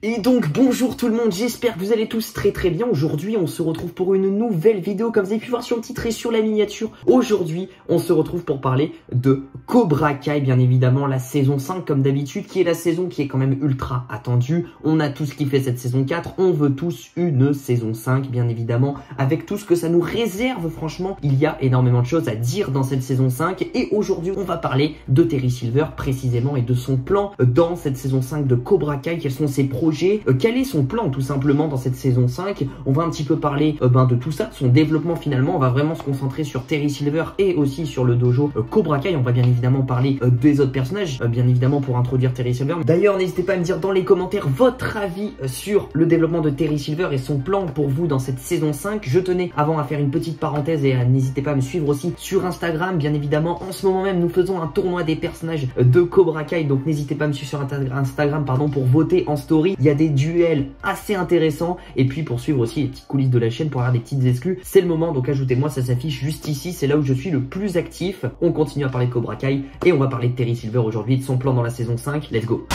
Et donc bonjour tout le monde, j'espère que vous allez tous très bien. Aujourd'hui on se retrouve pour une nouvelle vidéo, comme vous avez pu voir sur le titre et sur la miniature. Aujourd'hui on se retrouve pour parler de Cobra Kai, bien évidemment la saison 5 comme d'habitude, qui est la saison qui est quand même ultra attendue. On a tous kiffé cette saison 4, on veut tous une saison 5 bien évidemment, avec tout ce que ça nous réserve. Franchement il y a énormément de choses à dire dans cette saison 5 et aujourd'hui on va parler de Terry Silver précisément et de son plan dans cette saison 5 de Cobra Kai. Quels sont ses projets, quel est son plan tout simplement dans cette saison 5. On va un petit peu parler de tout ça, son développement finalement. On va vraiment se concentrer sur Terry Silver et aussi sur le dojo Cobra Kai. On va bien évidemment parler des autres personnages, bien évidemment pour introduire Terry Silver. D'ailleurs n'hésitez pas à me dire dans les commentaires votre avis sur le développement de Terry Silver et son plan pour vous dans cette saison 5. Je tenais avant à faire une petite parenthèse et n'hésitez pas à me suivre aussi sur Instagram bien évidemment. En ce moment même nous faisons un tournoi des personnages de Cobra Kai, donc n'hésitez pas à me suivre sur Instagram pour voter en story. Il y a des duels assez intéressants et puis pour suivre aussi les petites coulisses de la chaîne, pour avoir des petites exclus, c'est le moment, donc ajoutez-moi, ça s'affiche juste ici, c'est là où je suis le plus actif. On continue à parler de Cobra Kai et on va parler de Terry Silver aujourd'hui, de son plan dans la saison 5, let's go.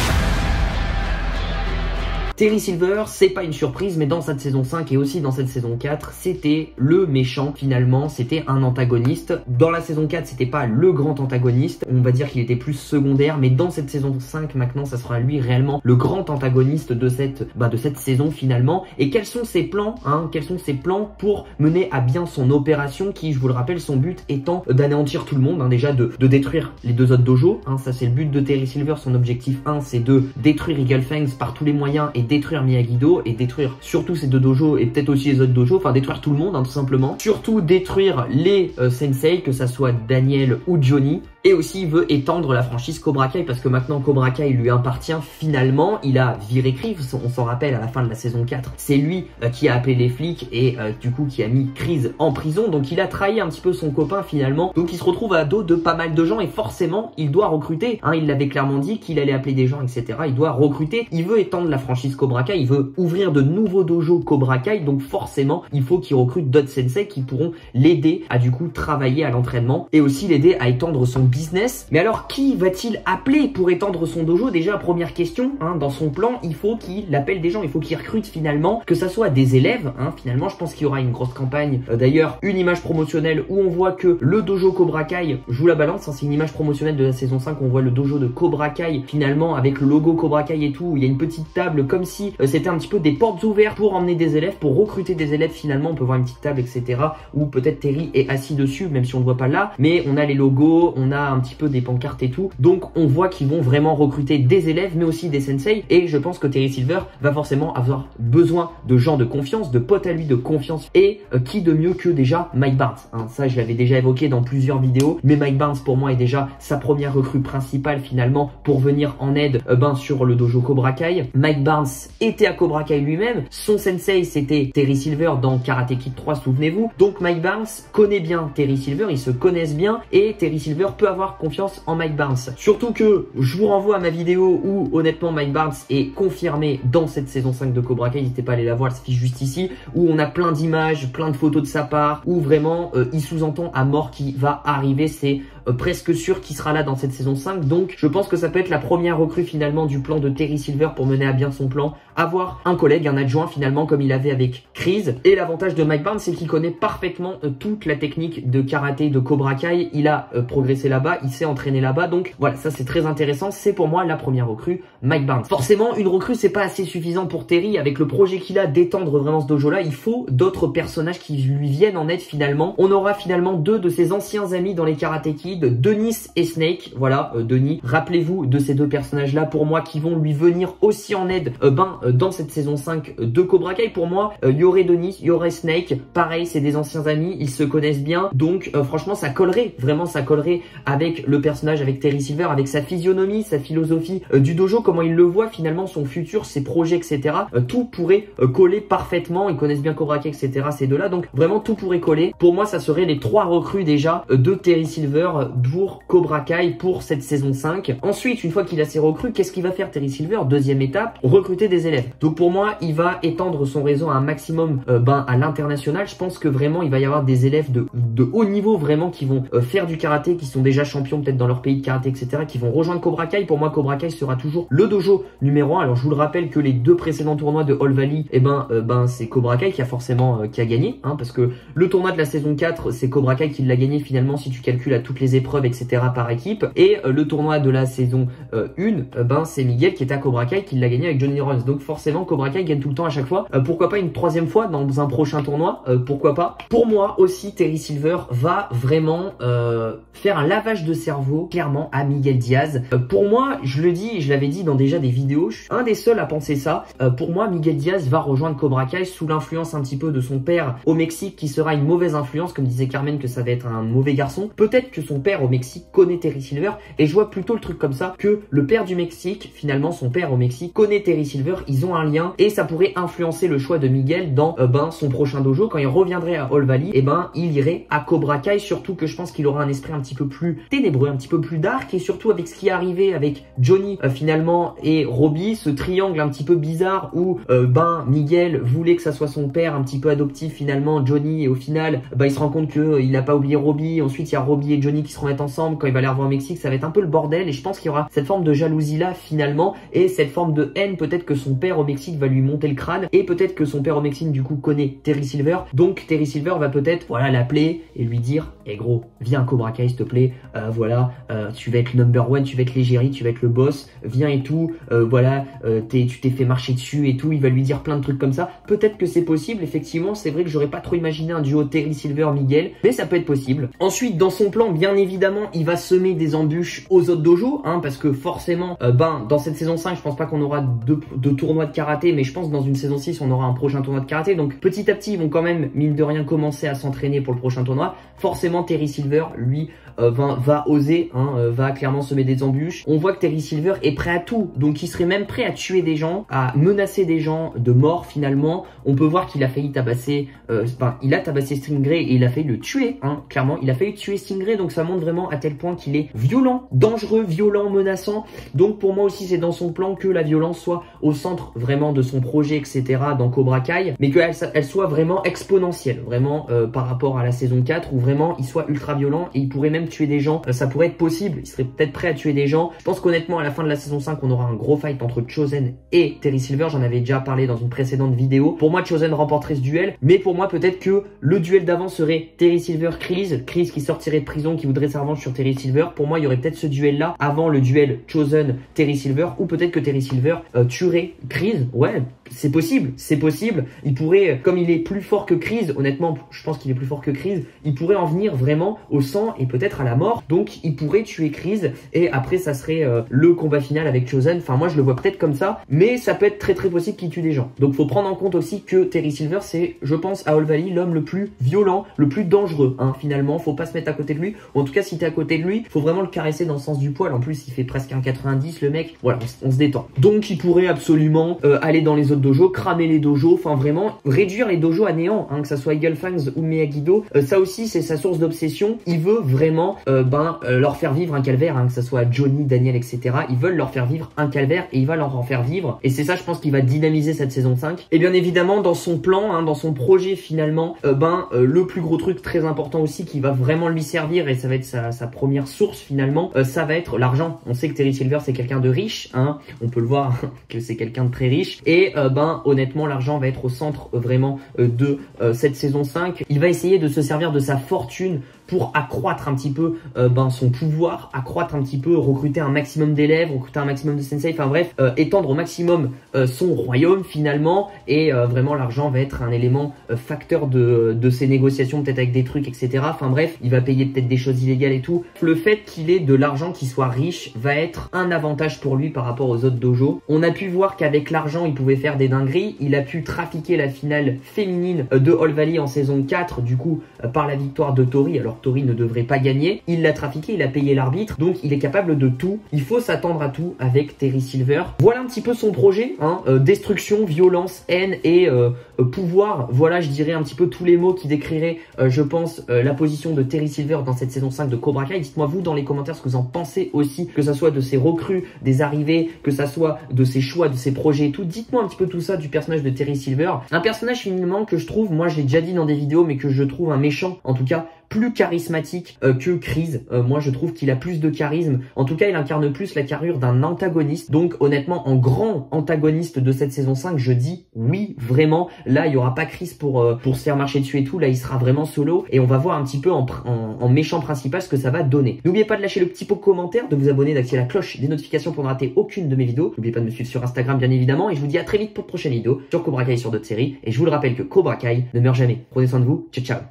Terry Silver, c'est pas une surprise, mais dans cette saison 5 et aussi dans cette saison 4, c'était le méchant finalement, c'était un antagoniste. Dans la saison 4, c'était pas le grand antagoniste, on va dire qu'il était plus secondaire, mais dans cette saison 5 maintenant, ça sera lui réellement le grand antagoniste de cette saison finalement. Et quels sont ses plans, quels sont ses plans pour mener à bien son opération qui, je vous le rappelle, son but étant d'anéantir tout le monde, déjà de détruire les deux autres dojos, ça c'est le but de Terry Silver. Son objectif 1, c'est de détruire Eagle Fangs par tous les moyens et détruire Miyagi-Do et détruire surtout ces deux dojos et peut-être aussi les autres dojos, enfin détruire tout le monde tout simplement. Surtout détruire les sensei, que ça soit Daniel ou Johnny. Et aussi il veut étendre la franchise Cobra Kai parce que maintenant Cobra Kai lui appartient finalement. Il a viré Chris, on s'en rappelle à la fin de la saison 4. C'est lui qui a appelé les flics et du coup qui a mis Chris en prison. Donc il a trahi un petit peu son copain finalement. Donc il se retrouve à dos de pas mal de gens et forcément il doit recruter. Il l'avait clairement dit qu'il allait appeler des gens, etc. Il doit recruter. Il veut étendre la franchise Cobra Kai. Il veut ouvrir de nouveaux dojos Cobra Kai. Donc forcément il faut qu'il recrute d'autres sensei qui pourront l'aider à du coup travailler à l'entraînement et aussi l'aider à étendre son business. Mais alors qui va-t-il appeler pour étendre son dojo? Déjà première question, dans son plan il faut qu'il appelle des gens, il faut qu'il recrute finalement, que ça soit des élèves, finalement je pense qu'il y aura une grosse campagne, d'ailleurs une image promotionnelle où on voit que le dojo Cobra Kai, je vous la balance, c'est une image promotionnelle de la saison 5, on voit le dojo de Cobra Kai finalement avec le logo Cobra Kai et tout, il y a une petite table comme si c'était un petit peu des portes ouvertes pour emmener des élèves, pour recruter des élèves finalement. On peut voir une petite table, etc. où peut-être Terry est assis dessus, même si on ne le voit pas là, mais on a les logos, on a un petit peu des pancartes et tout, donc on voit qu'ils vont vraiment recruter des élèves mais aussi des sensei. Et je pense que Terry Silver va forcément avoir besoin de gens de confiance, de potes à lui de confiance, et qui de mieux que déjà Mike Barnes, ça je l'avais déjà évoqué dans plusieurs vidéos, mais Mike Barnes pour moi est déjà sa première recrue principale finalement pour venir en aide sur le dojo Cobra Kai. Mike Barnes était à Cobra Kai lui-même, son sensei c'était Terry Silver dans Karate Kid 3, souvenez-vous, donc Mike Barnes connaît bien Terry Silver, ils se connaissent bien et Terry Silver peut avoir confiance en Mike Barnes. Surtout que je vous renvoie à ma vidéo où honnêtement Mike Barnes est confirmé dans cette saison 5 de Cobra Kai, n'hésitez pas à aller la voir, elle s'affiche juste ici, où on a plein d'images, plein de photos de sa part, où vraiment il sous-entend à mort qui va arriver, c'est presque sûr qu'il sera là dans cette saison 5, donc je pense que ça peut être la première recrue finalement du plan de Terry Silver pour mener à bien son plan, avoir un collègue, un adjoint finalement comme il avait avec Chris. Et l'avantage de Mike Barnes c'est qu'il connaît parfaitement toute la technique de karaté de Cobra Kai, il a progressé là-bas, il s'est entraîné là-bas, donc voilà, ça c'est très intéressant, c'est pour moi la première recrue, Mike Barnes. Forcément une recrue c'est pas assez suffisant pour Terry, avec le projet qu'il a d'étendre vraiment ce dojo là, il faut d'autres personnages qui lui viennent en aide finalement. On aura finalement deux de ses anciens amis dans les Karate Kid, Denis et Snake, voilà, Denis, rappelez-vous de ces deux personnages là pour moi qui vont lui venir aussi en aide dans cette saison 5 de Cobra Kai. Pour moi il y aurait Denis, il y aurait Snake, pareil c'est des anciens amis, ils se connaissent bien, donc franchement ça collerait, vraiment ça collerait avec le personnage, avec Terry Silver, avec sa physionomie, sa philosophie du dojo, comment il le voit finalement, son futur, ses projets, etc. Tout pourrait coller parfaitement, ils connaissent bien Cobra Kai, etc. ces deux là, donc vraiment tout pourrait coller. Pour moi ça serait les trois recrues déjà de Terry Silver pour Cobra Kai pour cette saison 5. Ensuite, une fois qu'il a ses recrues, qu'est-ce qu'il va faire Terry Silver? Deuxième étape, recruter des élèves. Donc pour moi, il va étendre son réseau à un maximum à l'international. Je pense que vraiment, il va y avoir des élèves de haut niveau vraiment qui vont faire du karaté, qui sont déjà champions peut-être dans leur pays de karaté, etc., qui vont rejoindre Cobra Kai. Pour moi, Cobra Kai sera toujours le dojo numéro 1. Alors je vous le rappelle que les deux précédents tournois de All Valley, c'est Cobra Kai qui a forcément qui a gagné, hein, parce que le tournoi de la saison 4, c'est Cobra Kai qui l'a gagné finalement si tu calcules à toutes les épreuves, etc., par équipe. Et le tournoi de la saison 1, c'est Miguel qui était à Cobra Kai qui l'a gagné avec Johnny Runs. Donc forcément, Cobra Kai gagne tout le temps à chaque fois. Pourquoi pas une troisième fois dans un prochain tournoi? Pourquoi pas? Pour moi aussi, Terry Silver va vraiment faire un lavage de cerveau clairement à Miguel Diaz. Pour moi, je le dis, je l'avais dit dans déjà des vidéos, je suis un des seuls à penser ça. Pour moi, Miguel Diaz va rejoindre Cobra Kai sous l'influence un petit peu de son père au Mexique, qui sera une mauvaise influence, comme disait Carmen que ça va être un mauvais garçon. Peut-être que son père au Mexique connaît Terry Silver, et je vois plutôt le truc comme ça, que le père du Mexique, finalement son père au Mexique connaît Terry Silver, ils ont un lien, et ça pourrait influencer le choix de Miguel dans son prochain dojo. Quand il reviendrait à All Valley, il irait à Cobra Kai, surtout que je pense qu'il aura un esprit un petit peu plus ténébreux, un petit peu plus dark, et surtout avec ce qui est arrivé avec Johnny finalement et Robbie, ce triangle un petit peu bizarre où Miguel voulait que ça soit son père un petit peu adoptif finalement, Johnny, et au final il se rend compte qu'il n'a pas oublié Robbie. Ensuite il y a Robbie et Johnny qui se remettent ensemble quand il va les revoir au Mexique. Ça va être un peu le bordel, et je pense qu'il y aura cette forme de jalousie là finalement, et cette forme de haine. Peut-être que son père au Mexique va lui monter le crâne, et peut-être que son père au Mexique du coup connaît Terry Silver, donc Terry Silver va peut-être l'appeler et lui dire gros, viens à Cobra Kai s'il te plaît, tu vas être le number one, tu vas être l'égérie, tu vas être le boss, viens et tout, tu t'es fait marcher dessus et tout. Il va lui dire plein de trucs comme ça. Peut-être que c'est possible, effectivement. C'est vrai que j'aurais pas trop imaginé un duo Terry Silver Miguel, mais ça peut être possible. Ensuite, dans son plan, bien évidemment, il va semer des embûches aux autres dojos, parce que forcément, dans cette saison 5, je pense pas qu'on aura deux tournois de karaté, mais je pense que dans une saison 6, on aura un prochain tournoi de karaté. Donc petit à petit, ils vont quand même, mine de rien, commencer à s'entraîner pour le prochain tournoi. Forcément, Terry Silver, lui, va oser, va clairement semer des embûches. On voit que Terry Silver est prêt à tout, donc il serait même prêt à tuer des gens, à menacer des gens de mort finalement. On peut voir qu'il a failli tabasser, il a tabassé Stingray et il a failli le tuer, clairement. Il a failli tuer Stingray, donc ça montre vraiment à tel point qu'il est violent, dangereux, violent, menaçant. Donc pour moi aussi, c'est dans son plan que la violence soit au centre vraiment de son projet, etc. dans Cobra Kai, mais qu'elle soit vraiment exponentielle, vraiment par rapport à la saison 4, où vraiment il soit ultra violent et il pourrait même tuer des gens. Ça pourrait être possible, il serait peut-être prêt à tuer des gens. Je pense qu'honnêtement, à la fin de la saison 5, on aura un gros fight entre Chosen et Terry Silver. J'en avais déjà parlé dans une précédente vidéo. Pour moi, Chosen remporterait ce duel, mais pour moi, peut-être que le duel d'avant serait Terry Silver, Chris qui sortirait de prison, qui voudrait sa revanche sur Terry Silver. Pour moi, il y aurait peut-être ce duel-là avant le duel Chosen Terry Silver, ou peut-être que Terry Silver tuerait Chris. Ouais, c'est possible, c'est possible. Il pourrait, comme il est plus fort que Chris, honnêtement, je pense qu'il est plus fort que Chris, il pourrait en venir vraiment au sang et peut-être à la mort. Donc, il pourrait tuer Chris, et après, ça serait le combat final avec Chosen. Enfin, moi, je le vois peut-être comme ça, mais ça peut être très très possible qu'il tue des gens. Donc, faut prendre en compte aussi que Terry Silver, c'est, je pense, à All Valley, l'homme le plus violent, le plus dangereux, finalement. Faut pas se mettre à côté de lui, ou en tout cas, si t'es à côté de lui, faut vraiment le caresser dans le sens du poil. En plus, il fait presque un 90, le mec. Voilà, on se détend. Donc, il pourrait absolument aller dans les autres dojos, cramer les dojos, enfin vraiment réduire les dojos à néant, que ça soit Eagle Fangs ou Miyagi-Do. Ça aussi, c'est sa source d'obsession. Il veut vraiment leur faire vivre un calvaire, que ça soit Johnny, Daniel, etc. Ils veulent leur faire vivre un calvaire, et il va leur en faire vivre. Et c'est ça, je pense, qu'il va dynamiser cette saison 5. Et bien évidemment, dans son plan, dans son projet finalement, le plus gros truc très important aussi qui va vraiment lui servir, et ça va être sa première source finalement, ça va être l'argent. On sait que Terry Silver, c'est quelqu'un de riche, on peut le voir que c'est quelqu'un de très riche, et honnêtement, l'argent va être au centre vraiment de cette saison 5. Il va essayer de se servir de sa fortune pour accroître un petit peu son pouvoir, accroître un petit peu, recruter un maximum d'élèves, recruter un maximum de sensei, enfin bref, étendre au maximum son royaume finalement. Et vraiment, l'argent va être un élément facteur de ses négociations, peut-être avec des trucs, etc. Enfin bref, il va payer peut-être des choses illégales et tout. Le fait qu'il ait de l'argent, qu'il soit riche, va être un avantage pour lui par rapport aux autres dojos. On a pu voir qu'avec l'argent, il pouvait faire des dingueries. Il a pu trafiquer la finale féminine de All Valley en saison 4, du coup, par la victoire de Tori. Alors alors Tori ne devrait pas gagner. Il l'a trafiqué, il a payé l'arbitre, donc il est capable de tout. Il faut s'attendre à tout avec Terry Silver. Voilà un petit peu son projet, hein, destruction, violence, haine et pouvoir. Voilà, je dirais un petit peu tous les mots qui décriraient, je pense, la position de Terry Silver dans cette saison 5 de Cobra Kai. Dites-moi vous dans les commentaires ce que vous en pensez aussi, que ça soit de ses recrues, des arrivées, que ça soit de ses choix, de ses projets et tout. Dites-moi un petit peu tout ça du personnage de Terry Silver. Un personnage finalement que je trouve, moi je l'ai déjà dit dans des vidéos, mais que je trouve un méchant, en tout cas, plus charismatique que Kreese. Moi je trouve qu'il a plus de charisme. En tout cas il incarne plus la carrure d'un antagoniste. Donc honnêtement en grand antagoniste de cette saison 5 je dis oui vraiment. Là il y aura pas Kreese pour se faire marcher dessus et tout. Là il sera vraiment solo et on va voir un petit peu en méchant principal ce que ça va donner. N'oubliez pas de lâcher le petit pot commentaire, de vous abonner, d'activer la cloche des notifications pour ne rater aucune de mes vidéos. N'oubliez pas de me suivre sur Instagram bien évidemment et je vous dis à très vite pour de prochaines vidéos sur Cobra Kai et sur d'autres séries. Et je vous le rappelle que Cobra Kai ne meurt jamais. Prenez soin de vous, ciao ciao.